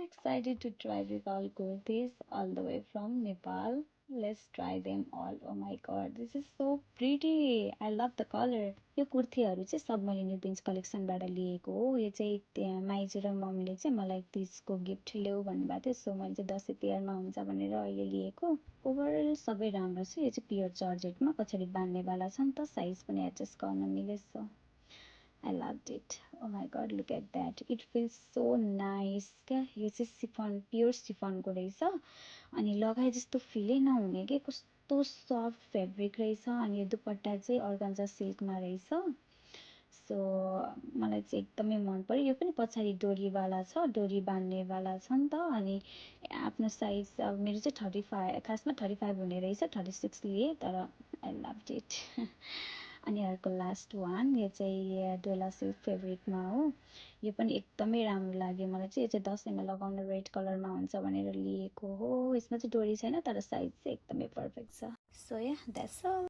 excited to try this all kurtis all the way from Nepal. Let's try them all. Oh my god, this is so pretty. I love the color. यो कुर्तीहरू चाहिँ submarine prince कलेक्सनबाट लिएको हो। यो चाहिँ त्यहाँ माइजू र मम्मीले चाहिँ मलाई त्यसको गिफ्ट ल्याऊ भन्नुभएको थियो। सो मैले चाहिँ दसैँ तिहारमा हुन्छ भनेर अहिले लिएको। ओभरअल सबै राम्रो छ। यो चाहिँ प्योर जर्जेटमा पछाडि बान्नेवाला छ नि त, साइज पनि एडजस्ट गर्न मिलेछ। I loved it. Oh my god, look at that. It feels so nice. क्या यो चाहिँ सिफन, प्योर सिफनको रहेछ अनि लगाए जस्तो फिलै नहुने के, कस्तो सफ्ट फेब्रिक रहेछ। अनि यो दुपट्टा चाहिँ अर्गान्जा सिल्कमा रहेछ। सो मलाई चाहिँ एकदमै मन पर्यो। यो पनि पछाडि डोरीवाला छ, डोरी बान्नेवाला छ नि त। अनि आफ्नो साइज अब मेरो चाहिँ 35, खासमा 35 हुने रहेछ, 36 लिएँ तर आई लभड इट। अनि अर्को लास्ट वान, यो चाहिँ डोला सिल्क फेब्रिकमा हो। यो पनि एकदमै राम्रो लाग्यो मलाई चाहिँ। यो चाहिँ दसैँमा लगाउन रेड कलरमा हुन्छ भनेर लिएको हो। यसमा चाहिँ डोरी छैन तर साइज चाहिँ एकदमै पर्फेक्ट छ। So yeah that's all.